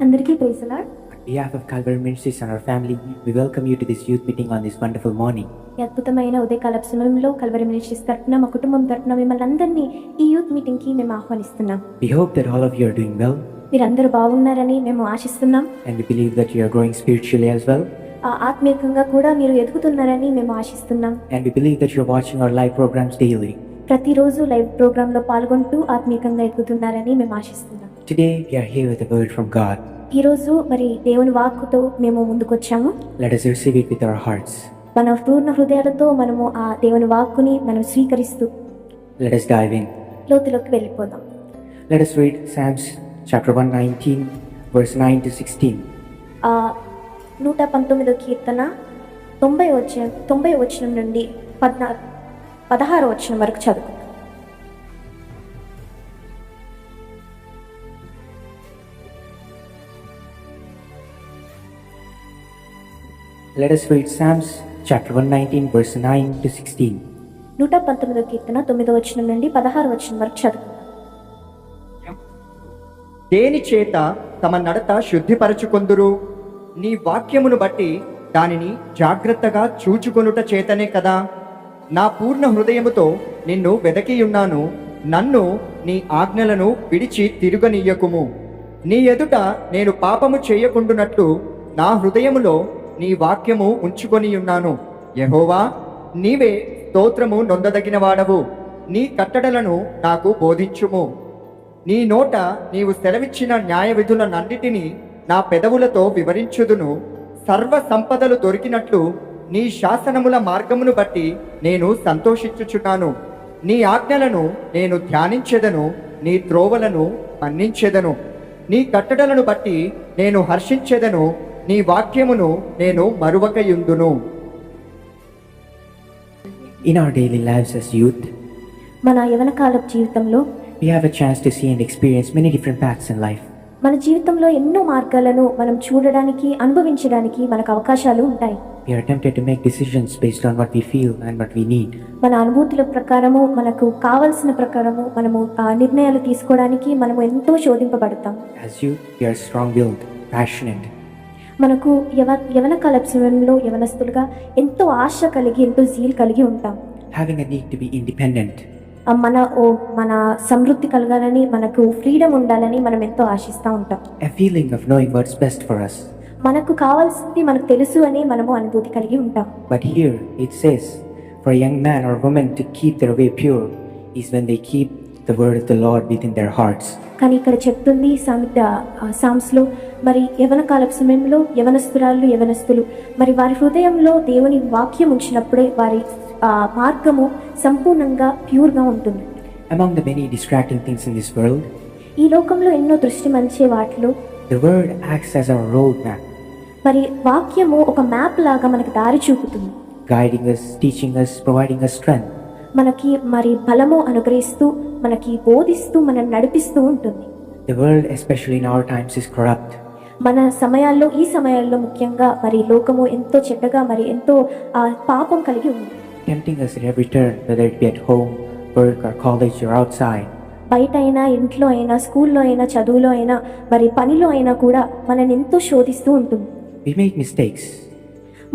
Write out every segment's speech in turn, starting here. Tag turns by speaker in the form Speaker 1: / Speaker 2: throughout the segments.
Speaker 1: అందరికీ praise Lord.
Speaker 2: On behalf of Calvary Ministries and our family, we welcome you to this youth meeting on this wonderful morning.
Speaker 1: ఈ అద్భుతమైన ఉదయకాల సమయంలో Calvary ministries తరపున మా కుటుంబం తరపున మిమ్మల్ని అందరినీ ఈ యూత్ మీటింగ్ కి మేము ఆహ్వానిస్తున్నాం.
Speaker 2: We hope that all of you are doing well,
Speaker 1: మీరందరూ బాగున్నారని మేము ఆశిస్తున్నాం.
Speaker 2: and we believe that you are growing spiritually as well,
Speaker 1: ఆత్మీయంగా కూడా మీరు ఎదుగుతున్నారని మేము ఆశిస్తున్నాం.
Speaker 2: and we believe that you are watching our live programs daily.
Speaker 1: ప్రతిరోజు లైవ్ ప్రోగ్రామ్ లో పాల్గొంటూ ఆత్మీయంగా ఎదుగుతున్నారని మేము ఆశిస్తున్నాం.
Speaker 2: Today we are here with a word from God.
Speaker 1: ఈ రోజు మరి దేవుని వాక్కుతో మేము ముందుకొచ్చాము.
Speaker 2: Let us receive it with our hearts.
Speaker 1: మన పూర్ణ హృదయాలతో మనము ఆ దేవుని వాక్కుని మనం స్వీకరిస్తూ
Speaker 2: Let us dive in.
Speaker 1: లోతులోకి వెళ్ళిపోదాం.
Speaker 2: Let us read Psalms chapter 119 verse 9 to 16.
Speaker 1: 119వ కీర్తన 90వ వచనం నుండి 16వ వచనం వరకు చదువుకుందాం.
Speaker 2: Let us read Psalms chapter 119 verse 9 to 16.
Speaker 1: 119వ కీర్తన 9వ వచనం నుండి 16వ వచనం వరకు చదువుకుందాం.
Speaker 3: దేని చేత తమ నడత శుద్ధిపరచుకొందురు? నీ వాక్యమును బట్టి దానిని జాగ్రత్తగా చూచుకొనుట చేతనే కదా. నా పూర్ణ హృదయముతో నిన్ను వెదకియున్నాను. నన్ను నీ ఆజ్ఞలను విడిచి తిరుగనీయకుము. నీ ఎదుట నేను పాపము చేయకుండునట్లు నా హృదయములో నీ వాక్యము ఉంచుకొనియున్నాను. యెహోవా, నీవే స్తోత్రము నొందదగిన వాడవు. నీ కట్టడలను నాకు బోధించుము. నీ నోట నీవు సెలవిచ్చిన న్యాయ విధులనన్నిటినీ నా పెదవులతో వివరించుదును. సర్వ సంపదలు దొరికినట్లు నీ శాసనముల మార్గమును బట్టి నేను సంతోషించుచున్నాను. నీ ఆజ్ఞలను నేను ధ్యానించెదను. నీ త్రోవలను మన్నించెదను. నీ కట్టడలను బట్టి నేను హర్షించెదను. నీ వాక్యమును నేను మరువకయుందును.
Speaker 2: In our daily lives as youth,
Speaker 1: మన యవనకాలపు జీవితంలో
Speaker 2: we have a chance to see and experience many different paths in life.
Speaker 1: మన జీవితంలో ఎన్నో మార్గాలను మనం చూడడానికి అనుభవించడానికి మనకు అవకాశాలు ఉంటాయి.
Speaker 2: We are tempted to make decisions based on what we feel and what we need.
Speaker 1: మన అనుభూతుల ప్రకారము మనకు కావలసిన ప్రకారము మనము నిర్ణయాలు తీసుకోవడానికి మనము ఎంతో శోధింపబడతాం.
Speaker 2: As youth, we are strong-willed, passionate.
Speaker 1: మనకు యవనకాల సమయంలో యవనస్తులుగా ఎంతో ఆశ కలిగి ఎంతో జీల్ కలిగి ఉంటాం.
Speaker 2: Having a need to be independent.
Speaker 1: మన సమృద్ధి కలగాలని, మనకు ఫ్రీడమ్ ఉండాలని మనం ఎంతో ఆశిస్తూ ఉంటాం.
Speaker 2: A feeling of knowing what's best for us.
Speaker 1: మనకు కావాల్సింది మనకు తెలుసు అని మనము అనుభూతి కలిగి ఉంటాం.
Speaker 2: But here it says, for a young man or woman to keep their way pure is when they keep the word of the Lord within their hearts.
Speaker 1: కానీ ఇక్కడ చెప్తుంది సామ్స్లో మరి యవనకాల సమయంలో యవనస్తులు మరి వారి హృదయంలో దేవుని వాక్యం ఉంచినప్పుడే వారి మార్గము సంపూర్ణంగా ప్యూర్గా ఉంటుంది.
Speaker 2: Among the many distracting things in this world,
Speaker 1: ఈ లోకంలో ఎన్నో దృష్టి మంచే వాటిలో
Speaker 2: the word acts as our road map,
Speaker 1: మరి వాక్యము ఒక మ్యాప్ లాగా మనకి దారి చూపుతుంది.
Speaker 2: guiding us, teaching us, providing us strength.
Speaker 1: మనకి మరి బలము అనుగ్రహిస్తూ, మనకి బోధిస్తూ, మనల్ని నడిపిస్తూ ఉంటుంది.
Speaker 2: The world, especially in our times, is corrupt.
Speaker 1: మన ఈ సమయాల్లో ముఖ్యంగా మరి లోకము ఎంతో చెడ్డగా మరి ఎంతో పాపం కలిగి ఉంది.
Speaker 2: Tempting us at every turn, whether it be at home, work or college or outside.
Speaker 1: బయట అయినా, ఇంట్లో అయినా, స్కూల్లో అయినా, చదువులో అయినా, మరి పనిలో అయినా కూడా మనల్ని ఎంతో శోధిస్తూ ఉంటుంది.
Speaker 2: We make mistakes.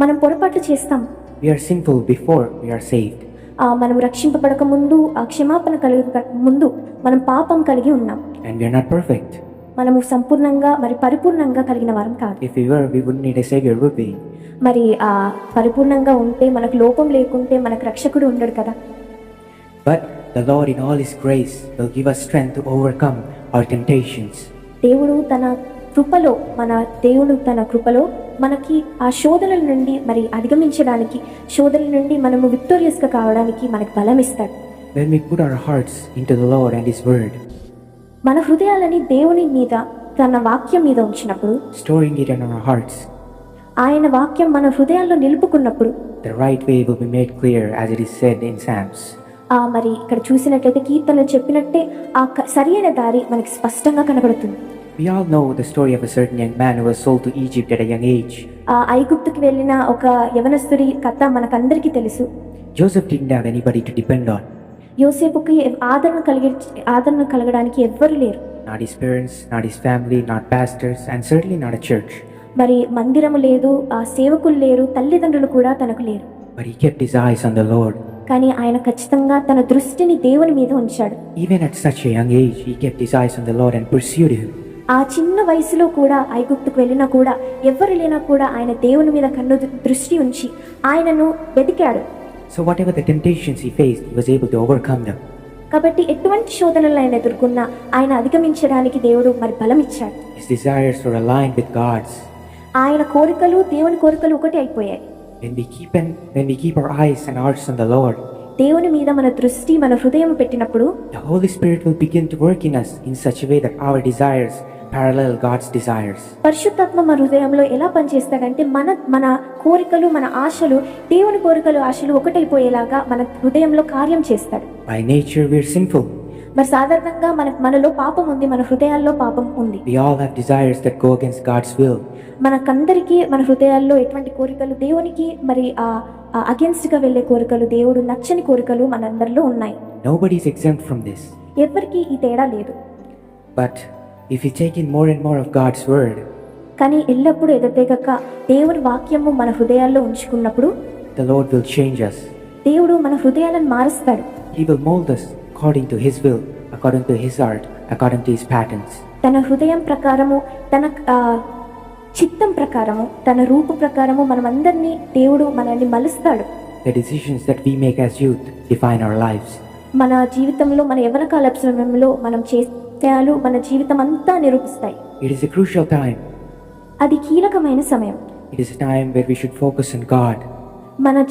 Speaker 1: మనం పొరపాట్లు చేస్తాం.
Speaker 2: We are sinful before we are saved.
Speaker 1: మనం రక్షింపబడక ముందు, క్షమాపణ కలిగక ముందు మనం పాపం కలిగి ఉన్నాం.
Speaker 2: And we are not perfect.
Speaker 1: మనము సంపూర్ణంగా మరి పరిపూర్ణంగా కలిగిన వారం కాదు.
Speaker 2: If we were, we wouldn't need a savior, would we?
Speaker 1: మరి పరిపూర్ణంగా ఉంటే, మనకు లోపం లేకుంటే మనకు రక్షకుడు ఉండడు కదా.
Speaker 2: But the Lord in all His grace will give us strength to overcome our temptations.
Speaker 1: దేవుడు తన కృపలో మనకి ఆ శోధనల నుండి మరి అధిగమించడానికి, శోధనల నుండి మనము విక్టోరియస్గా కావడానికి మనకు బలం ఇస్తాడు.
Speaker 2: When we put our hearts into the Lord and His word,
Speaker 1: మన హృదయాలని దేవుని మీద, తన వాక్యం మీద ఉంచినప్పుడు,
Speaker 2: storing it in our hearts,
Speaker 1: ఆయన వాక్యం మన హృదయాల్లో నిలుపుకున్నప్పుడు
Speaker 2: the right way will be made clear as it is said in Psalms.
Speaker 1: మరి ఇక్కడ చూసినట్లయితే కీర్తనలు చెప్పినట్టే సరైన దారి మనకి స్పష్టంగా కనబడుతుంది.
Speaker 2: We all know the story of a certain young man who was sold to Egypt at a young age.
Speaker 1: ఐగుప్తుకి వెళ్ళిన ఒక యవనస్తుడి కథ మనకందరికీ తెలుసు.
Speaker 2: Joseph didn't have anybody to depend on.
Speaker 1: యోసేపుకి ఆదరణ కలగడానికి ఎవ్వరు లేరు.
Speaker 2: not his parents, not his family, not pastors, and certainly not a church.
Speaker 1: మరి మందిరము లేదు, ఆ సేవకులు లేరు, తల్లిదండ్రులు కూడా తనకు లేరు.
Speaker 2: But he kept his eyes on the Lord.
Speaker 1: కానీ ఆయన ఖచ్చితంగా తన దృష్టిని దేవుని మీద ఉంచాడు.
Speaker 2: Even at such a young age, he kept his eyes on the Lord and pursued him.
Speaker 1: ఆ చిన్న వయసులో కూడా ఐగుప్తుకు వెళ్ళినా కూడా ఎవ్వరు లేనా కూడా ఆయన దేవుని మీద కన్ను దృష్టి ఉంచి ఆయనను వెతికాడు.
Speaker 2: So whatever the temptations he faced, he was able to overcome them.
Speaker 1: కాబట్టి ఎటువంటి శోధనలు ఆయన ఎదుర్కొన్నా ఆయన అధిగమించడానికి దేవుడు మరి బలం ఇచ్చాడు.
Speaker 2: His desires were aligned with God's.
Speaker 1: ఆయన కోరికలు దేవుని కోరికలు ఒకటి అయిపోయాయి.
Speaker 2: When we keep our eyes and hearts on the Lord,
Speaker 1: దేవుని మీద మన దృష్టి మన హృదయం పెట్టినప్పుడు
Speaker 2: the Holy Spirit will begin to work in us in such a way that our desires parallel God's desires.
Speaker 1: పరిశుద్ధాత్మ మన హృదయంలో ఎలా పనిచేస్తాడంటే మన కోరికలు మన ఆశలు దేవుని కోరికలు ఆశలు ఒకటైపోయేలాగా మన హృదయంలో కార్యం చేస్తాడు.
Speaker 2: By nature we are sinful.
Speaker 1: మరి సాధారణంగా మనలో పాపం ఉంది, మన హృదయాల్లో పాపం ఉంది.
Speaker 2: We all have desires that go against God's will.
Speaker 1: మనకందరికీ మన హృదయాల్లో ఎటువంటి కోరికలు దేవునికి మరి అగెన్స్ట్ గా వెళ్ళే కోరికలు, దేవుడు నచ్చని కోరికలు మనందరిలో ఉన్నాయి.
Speaker 2: Nobody is exempt from this.
Speaker 1: ఎవరికి ఈ తేడా లేదు.
Speaker 2: But if we take in more and more of God's word,
Speaker 1: కానీ ఎల్లప్పుడూ ఎదతెగక దేవుని వాక్యము మన హృదయాల్లో ఉంచుకున్నప్పుడు
Speaker 2: the Lord will change us.
Speaker 1: దేవుడు మన హృదయాలను మారుస్తాడు.
Speaker 2: He will mold us according to His will, according to His art, according to His patterns.
Speaker 1: తన హృదయం ప్రకారము, తన చిత్తం ప్రకారము, తన రూపు ప్రకారము మనమందరినీ దేవుడు మనల్ని మలుస్తాడు.
Speaker 2: The decisions that we make as youth define our lives.
Speaker 1: మన జీవితంలో మన యవ్వన కాల సమయంలో మనం చేసేయాలు మన జీవితం అంతా నిరూపిస్తాయి.
Speaker 2: It is a crucial time.
Speaker 1: అది కీలకమైన సమయం.
Speaker 2: It is a time where we should focus on God.
Speaker 1: మన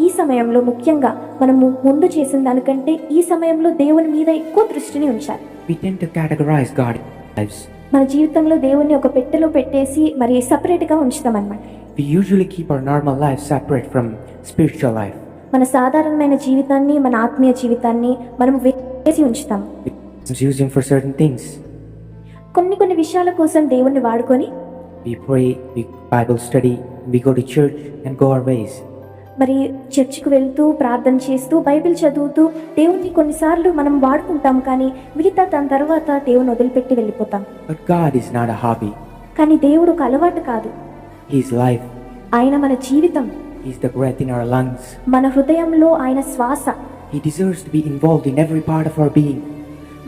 Speaker 1: ఈ సమయంలో ముఖ్యంగా మనము ముందు చేసిన దానికంటే ఈ సమయంలో దేవుని మీద ఎక్కువ దృష్టిని ఉంచాలి.
Speaker 2: We tend to categorize God's lives.
Speaker 1: మన జీవితంలో దేవుణ్ణి ఒక పెట్టెలో పెట్టేసి మరి సపరేట్గా ఉంచుతాం అన్నమాట.
Speaker 2: We usually keep our normal life separate from spiritual life.
Speaker 1: మన సాధారణమైన జీవితాన్ని, మన ఆత్మీయ జీవితాన్ని మనం వేసి ఉంచుతాం.
Speaker 2: We use Him for certain things.
Speaker 1: కొన్ని విషయాల కోసం దేవుణ్ణి వాడుకొని
Speaker 2: We pray, we Bible study, we go to church and go our ways.
Speaker 1: మరి చర్చికి వెళ్తూ ప్రార్థన చేస్తూ బైబిల్ చదువుతూ దేవుణ్ణి కొన్నిసార్లు మనం వాడుకుంటాం, కానీ మిగతా దాని తర్వాత దేవుని వదిలిపెట్టి వెళ్ళిపోతాం.
Speaker 2: But God is not a hobby.
Speaker 1: కానీ దేవుడు ఒక అలవాటు కాదు.
Speaker 2: He is life.
Speaker 1: ఆయన మన జీవితం.
Speaker 2: He is the breath in our lungs.
Speaker 1: మన హృదయంలో ఆయన శ్వాస.
Speaker 2: He deserves to be involved in every part of our being.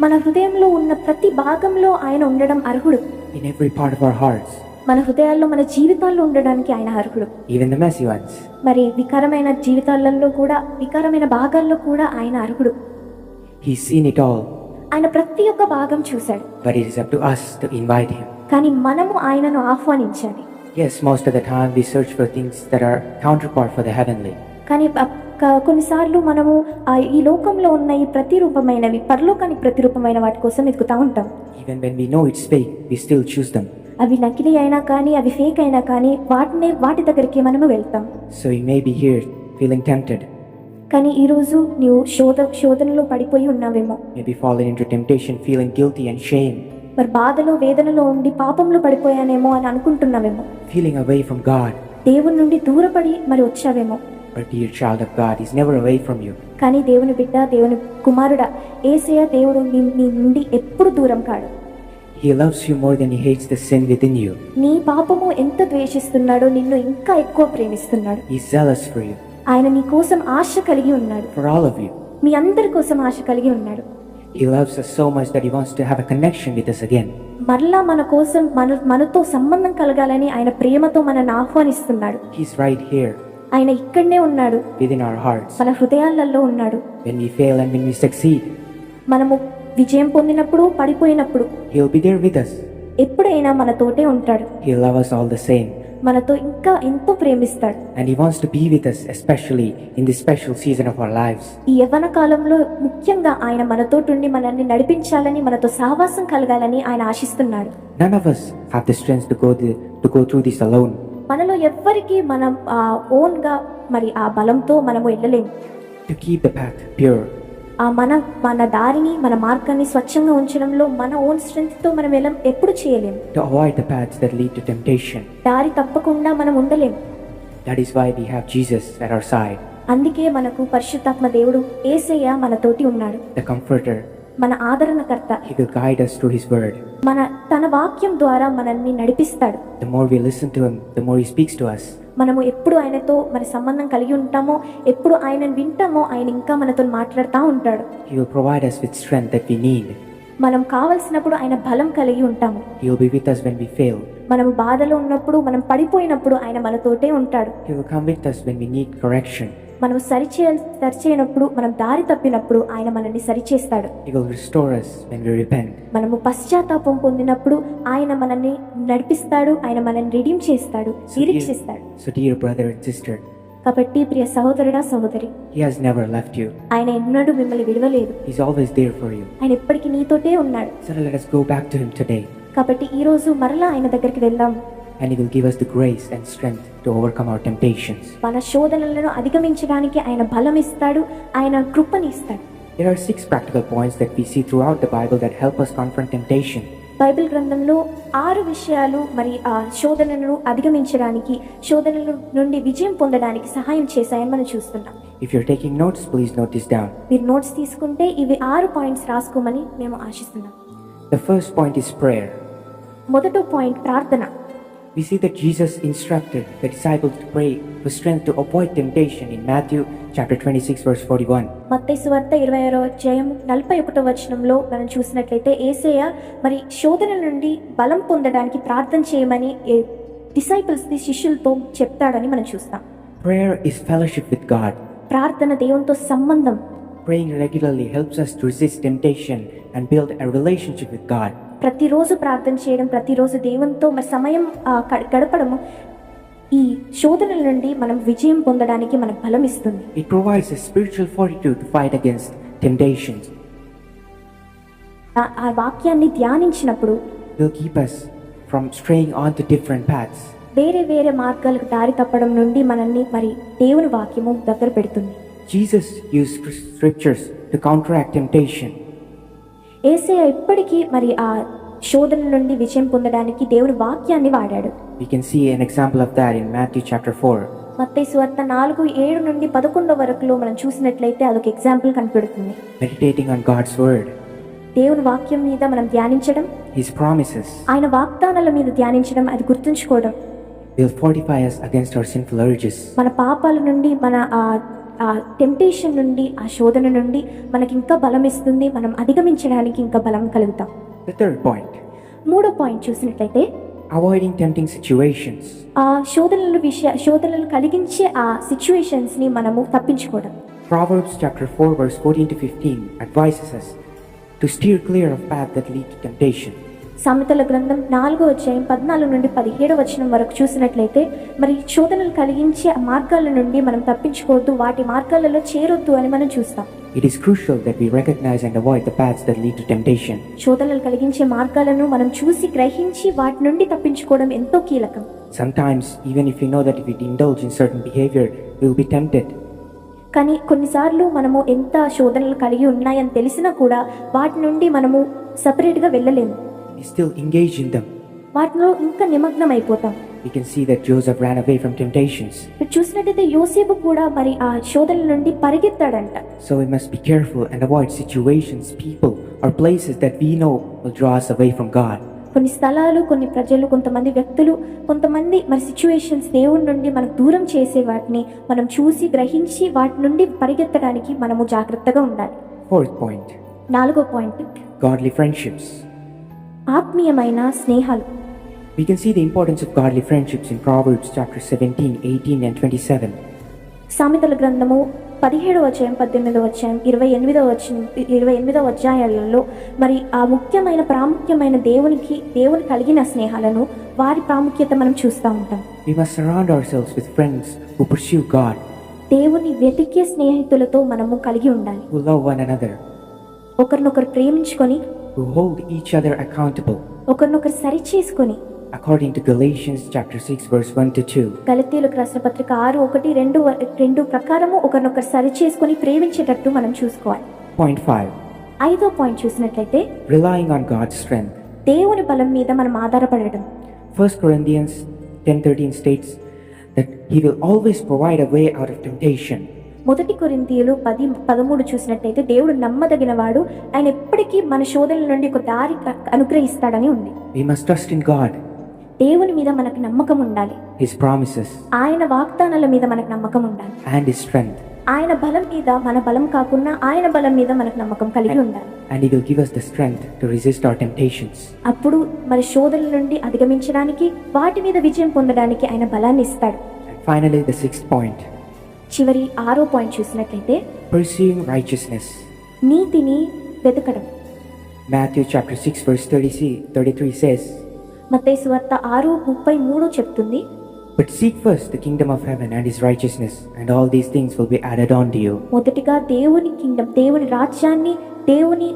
Speaker 1: మన హృదయంలో ఉన్న ప్రతి భాగంలో ఆయన ఉండడం అర్హుడు.
Speaker 2: In every part of our hearts.
Speaker 1: మన హృదయాల్లో మన జీవితాల్లో ఉండడానికి ఆయన అర్హుడు.
Speaker 2: Even the messy ones.
Speaker 1: మరి వికారమైన జీవితాలలో కూడా, వికారమైన భాగాల్లో కూడా ఆయన అర్హుడు.
Speaker 2: He's seen it all.
Speaker 1: ఆయన ప్రతి ఒక్క భాగం చూశాడు.
Speaker 2: But it is up to us to invite Him.
Speaker 1: కానీ మనము ఆయనను ఆహ్వానించాలి.
Speaker 2: Yes, most of the time we search for things that are counterpart for the heavenly.
Speaker 1: కానీ కొన్నిసార్లు మనము ఈ లోకంలో ఉన్న ఈ ప్రతిరూపమైనవి, పరలోకానికి ప్రతిరూపమైన వాటి కోసం వెతుకుతా ఉంటాం.
Speaker 2: Even when we know it's fake, we still choose them.
Speaker 1: అవి నకిలీ అయినా కానీ, అవి ఫేక్ అయినా కానీ వాటి దగ్గరికి మనము వెళ్తాం.
Speaker 2: So you may be here feeling tempted.
Speaker 1: కానీ ఈరోజు నీవు శోధనలో పడిపోయి ఉన్నావేమో.
Speaker 2: Maybe fallen into temptation, feeling guilty and shame.
Speaker 1: మరి బాధలో వేదనలో ఉండి పాపంలో పడిపోయానేమో అని అనుకుంటున్నావేమో.
Speaker 2: Feeling away from God.
Speaker 1: దేవుని నుండి దూరపడి మరి వచ్చావేమో.
Speaker 2: But dear child of God, He's never away from you.
Speaker 1: కానీ దేవుని బిడ్డ, దేవుని కుమారుడా, యేసయ్య దేవుడు నీ నుండి ఎప్పుడు దూరం కాడు.
Speaker 2: He loves you more than He hates the sin within you.
Speaker 1: నీ పాపము ఎంత ద్వేషిస్తున్నాడో నిన్ను ఇంకా ఎక్కువ ప్రేమిస్తున్నాడు.
Speaker 2: He's zealous for you.
Speaker 1: ఆయన నీ కోసం ఆశ కలిగి ఉన్నాడు.
Speaker 2: For all of you.
Speaker 1: మీ అందరి కోసం ఆశ కలిగి ఉన్నాడు.
Speaker 2: He loves us so much that He wants to have a connection with us again.
Speaker 1: మరలా మన కోసం మనతో సంబంధం కలగాలని ఆయన ప్రేమతో మనల్ని ఆహ్వానిస్తున్నాడు.
Speaker 2: He's right here.
Speaker 1: ఆయన ఇక్కడనే ఉన్నాడు.
Speaker 2: Within our hearts.
Speaker 1: మన హృదయాలలో ఉన్నాడు.
Speaker 2: When we fail and when we succeed.
Speaker 1: మనము విజయం పొందినప్పుడు, పడిపోయినప్పుడు
Speaker 2: He'll be there with us.
Speaker 1: ఎప్పుడైనా మనతోటే ఉంటాడు.
Speaker 2: He'll love us all the same.
Speaker 1: మనతో ఇంకా ఎంతో ప్రేమిస్తాడు.
Speaker 2: And He wants to be with us, especially in this special season of our lives.
Speaker 1: ఈ యవ్వన కాలంలో ముఖ్యంగా ఆయన మనతోటి మనల్ని నడిపించాలని, మనతో సహవాసం కలగాలని ఆయన ఆశిస్తున్నాడు.
Speaker 2: None of us have the strength to go through this alone.
Speaker 1: మనలో ఎవ్వరికి మనం ఓన్ గా మరి ఆ బలంతో మనము వెళ్ళలేము.
Speaker 2: To keep the path pure.
Speaker 1: మన దారిని, మన మార్గాన్ని స్వచ్ఛంగా ఉంచడంలో మన ఓన్ స్ట్రెంగ్త్ తో మనం ఎప్పుడు చేయలేము.
Speaker 2: To avoid the paths that lead to temptation.
Speaker 1: దారి తప్పకుండా మనం ఉండలేము.
Speaker 2: That is why we have Jesus at our side.
Speaker 1: అందుకే మనకు పరిశుద్ధాత్మ దేవుడు యేసయ్య మనతోటి ఉన్నాడు.
Speaker 2: The Comforter,
Speaker 1: మన ఆదరణకర్త.
Speaker 2: He will guide us through His word.
Speaker 1: తన వాక్యం ద్వారా మనల్ని నడిపిస్తాడు.
Speaker 2: The more we listen to Him, the more He speaks to us.
Speaker 1: మనము ఎప్పుడు ఆయనతో మన సంబంధం కలిగి ఉంటామో, ఎప్పుడు ఆయనను వింటామో, ఆయన ఇంకా మనతో మాట్లాడుతూ ఉంటాడు.
Speaker 2: He will provide us with strength that we need.
Speaker 1: మనం కావలసినప్పుడు ఆయన బలం కలిగి ఉంటాము.
Speaker 2: He will be with us when we fail.
Speaker 1: మనము బాధలో ఉన్నప్పుడు, మనం పడిపోయినప్పుడు ఆయన మనతోటే ఉంటాడు.
Speaker 2: He will come with us when we need correction.
Speaker 1: మనం సరిచేయనప్పుడు, మనం దారి తప్పినప్పుడు ఆయన మనల్ని సరిచేస్తాడు.
Speaker 2: He will restore us when we repent.
Speaker 1: మనము పశ్చాత్తాపం పొందినప్పుడు ఆయన మనల్ని నడిపిస్తాడు, ఆయన మనల్ని రిడీమ్ చేస్తాడు, నిరీక్షిస్తాడు.
Speaker 2: So dear brother and sister,
Speaker 1: కాబట్టి ప్రియ సహోదరుడా, సహోదరి,
Speaker 2: He has never left you.
Speaker 1: ఆయన ఎన్నడూ మిమ్మల్ని విడవలేదు.
Speaker 2: He's always there for you.
Speaker 1: ఆయన ఎప్పటికీ నీతోటే ఉన్నాడు.
Speaker 2: So let us go back to Him today,
Speaker 1: కాబట్టి ఈ రోజు మరలా ఆయన దగ్గరికి వెళ్దాం.
Speaker 2: and He will give us the grace and strength to overcome our temptations.
Speaker 1: మన శోధనలను అధిగమించడానికి ఆయన బలం ఇస్తాడు, ఆయన కృపని ఇస్తాడు.
Speaker 2: There are 6 practical points that we see throughout the Bible that help us confront temptation.
Speaker 1: Bible గ్రంథంలో 6 విషయాలు మరి ఆ శోధనలను అధిగమించడానికి, శోధనల నుండి విజయం పొందడానికి సహాయం చేశాయని మనం చూస్తున్నాం.
Speaker 2: If you're taking notes, please note this down.
Speaker 1: మీరు నోట్స్ తీసుకుంటే ఇవి 6 పాయింట్స్ రాసుకోమని మేము ఆశిస్తున్నాం.
Speaker 2: The first point is prayer.
Speaker 1: మొదటి పాయింట్ ప్రార్థన.
Speaker 2: We see that Jesus instructed the disciples to pray for strength to avoid temptation in Matthew chapter 26 verse 41.
Speaker 1: మత్తయి సువార్త 26వ అధ్యాయం 41వ వచనంలో మనం చూసినట్లయితే యేసయ్య మరి శోధనల నుండి బలం పొందడానికి ప్రార్థన చేయమని డిసైపుల్స్ శిష్యులతో చెప్తాడని మనం చూస్తాం.
Speaker 2: Prayer is fellowship with God.
Speaker 1: ప్రార్థన దేవునితో సంబంధం.
Speaker 2: Praying regularly helps us to resist temptation and build a relationship with God.
Speaker 1: ప్రతిరోజు ప్రార్థన చేయడం, ప్రతిరోజు దేవునితో మరి సమయం గడపడము ఈ శోధనల నుండి మనం విజయం పొందడానికి మనకు బలం ఇస్తుంది.
Speaker 2: It provides a spiritual fortitude to fight against temptations.
Speaker 1: ఆ వాక్యాన్ని ధ్యానించినప్పుడు
Speaker 2: Will keep us from straying onto different paths.
Speaker 1: వేరే వేరే మార్గాలకు దారి తప్పడం నుండి మనల్ని మరి దేవుని వాక్యము దగ్గర పెడుతుంది.
Speaker 2: Jesus used scriptures to counteract temptation.
Speaker 1: యేసయ్య ఎప్పటికీ మరి ఆ శోధన నుండి విజయం పొందడానికి దేవుని వాక్యాన్ని వాడాడు.
Speaker 2: We can see an example of that in Matthew chapter 4.
Speaker 1: మత్తయి సువార్త 4:7 నుండి 11 వరకులో మనం చూసినట్లయితే అదొక ఎగ్జాంపుల్ కనపడుతుంది.
Speaker 2: Meditating on God's word,
Speaker 1: దేవుని వాక్యం మీద మనం ధ్యానించడం,
Speaker 2: His promises
Speaker 1: ఆయన వాగ్దానాల మీద ధ్యానించడం, అది గుర్తుంచుకోవడం
Speaker 2: will fortify us against our sinful urges.
Speaker 1: మన పాపాల నుండి, మన ఆ టెంప్టేషన్ నుండి, ఆ శోధన నుండి మనకి ఇంకా బలం ఇస్తుంది. మనం అధిగమించడానికి ఇంకా బలం కలుగుతాం.
Speaker 2: The third point,
Speaker 1: మూడో పాయింట్ చూసినట్లయితే
Speaker 2: avoiding tempting situations.
Speaker 1: ఆ శోధనలు కలిగించే ఆ సిచ్యువేషన్స్ ని మనము తప్పించుకోవడం.
Speaker 2: Proverbs chapter 4 verse 14 to 15 advises us to steer clear of paths that lead to temptation.
Speaker 1: సామెతల గ్రంథం 4వ అధ్యాయం 14 నుండి 17వ వచనం వరకు చూసినట్లయితే మరి శోధనలు కలిగించే ఆ మార్గాల నుండి మనం తప్పించుకోవద్దు, వాటి మార్గాలలో చేరొద్దు అని మనం చూస్తాం.
Speaker 2: It is crucial that we recognize and avoid the paths that lead to temptation.
Speaker 1: శోధనలు కలిగించే మార్గాలను మనం చూసి గ్రహించి వాటి నుండి తప్పించుకోవడం ఎంతో కీలకం.
Speaker 2: Sometimes even if we know that if we indulge in certain behavior, we will be tempted.
Speaker 1: కానీ కొన్నిసార్లు మనము ఎంత శోధనలు కలిగి ఉన్నాయని తెలిసినా కూడా వాటి నుండి మనము సపరేట్గా వెళ్ళలేము.
Speaker 2: We still engage in them.
Speaker 1: వాటిలో ఇంకా నిమగ్నం అయిపోతాం.
Speaker 2: We can see that Joseph ran away from temptations.
Speaker 1: మీరు చూసినట్టయితే యోసేపు కూడా మరి ఆ శోధనల నుండి పరిగెత్తాడంట.
Speaker 2: So we must be careful and avoid situations, people or places that we know will draw us away from God.
Speaker 1: కొన్ని స్థలాలు, కొన్ని ప్రజలు, కొంతమంది వ్యక్తులు, కొంతమంది మరి సిచ్యువేషన్స్ దేవుడి నుండి మనకు దూరం చేసే వాటిని మనం చూసి గ్రహించి వాటి నుండి పరిగెత్తడానికి మనము జాగ్రత్తగా ఉండాలి.
Speaker 2: Fourth point,
Speaker 1: 4వ పాయింట్
Speaker 2: godly friendships.
Speaker 1: ఆత్మీయమైన స్నేహాలు.
Speaker 2: We can see the importance of godly friendships in Proverbs chapter 17, 18 and 27.
Speaker 1: సామెతల గ్రంథము 17వ అధ్యాయం, 18వ అధ్యాయం, 28వ అధ్యాయాలలో మరి ఆ ముఖ్యమైన ప్రాముఖ్యమైన దేవుని కలిగిన స్నేహాలను, వారి ప్రాముఖ్యత మనం చూస్తూ ఉంటాం.
Speaker 2: We must surround ourselves with friends who pursue God,
Speaker 1: దేవుని వెతికే స్నేహితులతో మనము కలిగి ఉండాలి.
Speaker 2: who love one another,
Speaker 1: ఒకరినొకరు ప్రేమించుకొని,
Speaker 2: who hold each other accountable,
Speaker 1: ఒకరినొకరు సరిచేసుకొని,
Speaker 2: according to Galatians chapter 6 verse 1 to 2.
Speaker 1: గలతీయులకు రాసిన పత్రిక 6:1-2 ప్రకారము ఒకరినొకరు సరిచేసుకొని ప్రేమించేటట్టు మనం చూసుకోవాలి.
Speaker 2: Point 5,
Speaker 1: 5వ పాయింట్ చూసినట్లయితే
Speaker 2: relying on God's strength.
Speaker 1: దేవుని బలం మీద మనం ఆధారపడడం.
Speaker 2: 1 Corinthians 10:13 states that He will always provide a way out of temptation.
Speaker 1: మొదటి కొరింథీయులు 10:13 చూసినట్టయితే దేవుడు నమ్మదగినవాడు, ఆయన ఎప్పటికీ మన శోధనల నుండి ఒక దారి అనుగ్రహిస్తాడని ఉంది.
Speaker 2: We must trust in God,
Speaker 1: దేవుని మీద మనకు నమ్మకం ఉండాలి,
Speaker 2: His promises,
Speaker 1: ఆయన వాగ్దానాల మీద మనకు నమ్మకం ఉండాలి,
Speaker 2: and His strength.
Speaker 1: ఆయన బలం మీద మన బలం కాకుండా ఆయన బలం మీద మనకు నమ్మకం కలిగి ఉండాలి.
Speaker 2: And He will give us the strength to resist our temptations.
Speaker 1: అప్పుడు మరి శోధనల నుండి అధిగమించడానికి, వాటి మీద విజయం పొందడానికి ఆయన బలాన్ని ఇస్తాడు.
Speaker 2: And finally, the sixth point,
Speaker 1: చివరి 6వ పాయింట్ చూసినట్లయితే
Speaker 2: pursuing righteousness.
Speaker 1: నీతిని వెతకడం.
Speaker 2: Matthew chapter 6 verse 33 says,
Speaker 1: మత్తయి సువార్త 6:33 చెప్తుంది,
Speaker 2: "But seek first the kingdom of heaven and His righteousness, and all these things will be added on to you."
Speaker 1: మొదటిగా దేవుని Kingdom, దేవుని రాజ్యాన్ని, దేవుని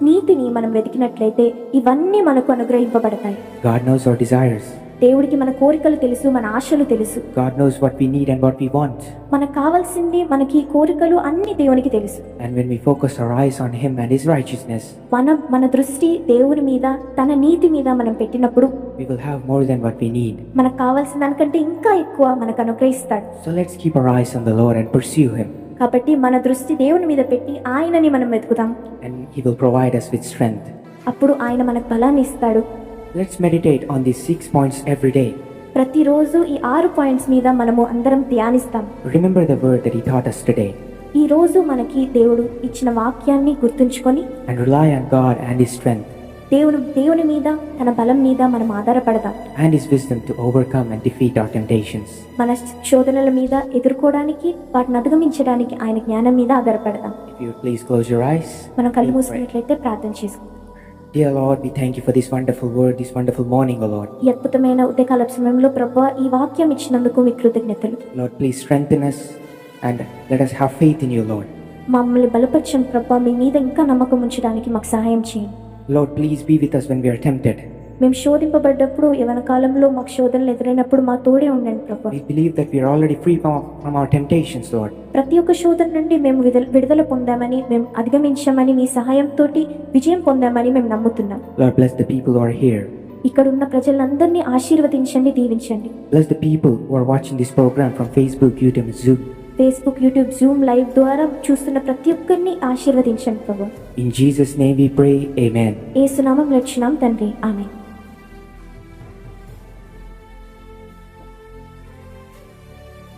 Speaker 1: నీతిని మనం వెతికినట్లయితే ఇవన్నీ మనకు అనుగ్రహింపబడతాయి.
Speaker 2: God knows our desires.
Speaker 1: దేవుడికి మన కోరికలు తెలుసు, మన ఆశలు తెలుసు.
Speaker 2: God knows what we need and what we want.
Speaker 1: మనకు కావాల్సింది, మనకి కోరికలు అన్ని దేవునికి తెలుసు.
Speaker 2: And when we focus our eyes on Him and His righteousness,
Speaker 1: మన దృష్టి దేవుని మీద, తన నీతి మీద మనం పెట్టినప్పుడు
Speaker 2: we will have more than what we need.
Speaker 1: మనకు కావాల్సిన దానికంటే ఇంకా ఎక్కువ మనకు అనుగ్రహిస్తాడు.
Speaker 2: So let's keep our eyes on the Lord and pursue Him.
Speaker 1: కాబట్టి మన దృష్టి దేవుని మీద పెట్టి ఆయనని మనం వెతుకుతాం.
Speaker 2: And He will provide us with strength.
Speaker 1: అప్పుడు ఆయన మనకు బలాన్ని ఇస్తాడు.
Speaker 2: Let's meditate on these 6 points every day.
Speaker 1: ప్రతిరోజు ఈ 6 పాయింట్స్ మీద మనము అందరం ధ్యానిస్తాం.
Speaker 2: Remember the word that He taught us today.
Speaker 1: ఈ రోజు మనకి దేవుడు ఇచ్చిన వాక్యాన్ని గుర్తుంచుకొని
Speaker 2: And rely on God and His strength
Speaker 1: దేవుని మీద, తన బలం మీద మనం ఆధారపడదాం.
Speaker 2: and His wisdom to overcome and defeat our temptations.
Speaker 1: మన శోధనల మీద ఎదుర్కోవడానికి, వాటిని అధిగమించడానికి ఆయన జ్ఞానం మీద ఆధారపడదాం.
Speaker 2: If you would please close your eyes.
Speaker 1: మనం కళ్ళు
Speaker 2: we'll pray.
Speaker 1: మూసుకున్నట్లయితే ప్రార్థన చేసుకుందాం.
Speaker 2: Dear Lord, we thank you for this wonderful word, this wonderful morning, O Lord.
Speaker 1: ఈ అద్భుతమైన ఉదయకాల సమయంలో ప్రభువా, ఈ వాక్యం ఇచ్చినందుకు మీకు కృతజ్ఞతలు.
Speaker 2: Lord, please strengthen us and let us have faith in you, Lord.
Speaker 1: మమ్మల్ని బలపరచండి ప్రభువా, మీ మీద ఇంకా నమ్మకం ఉంచడానికి మాకు సహాయం చేయండి.
Speaker 2: Lord, please be with us when we are tempted.
Speaker 1: మేము శోధింపబడ్డప్పుడు, యవన కాలంలో మాకు శోధనలు ఎదురైనప్పుడు మా తోడే ఉండండి ప్రభువా.
Speaker 2: We believe that we are already free from our temptations, Lord.
Speaker 1: ప్రతి ఒక్క శోధన నుండి మేము విడుదల పొందామని, మేము అధిగమించామని, మీ సహాయంతో విజయం పొందామని మేము నమ్ముతున్నాం.
Speaker 2: Lord, bless the people who are here.
Speaker 1: ఇక్కడ ఉన్న ప్రజలందరినీ ఆశీర్వదించండి, దీవించండి.
Speaker 2: Bless the people who are watching this program from Facebook, YouTube, and Zoom.
Speaker 1: Facebook, YouTube, Zoom live ద్వారా చూస్తున్న ప్రతి ఒక్కరిని ఆశీర్వదించండి ప్రభు.
Speaker 2: In Jesus' name we pray, amen.
Speaker 1: యేసు నామములో అడుగుచున్నాం తండ్రి, ఆమేన్.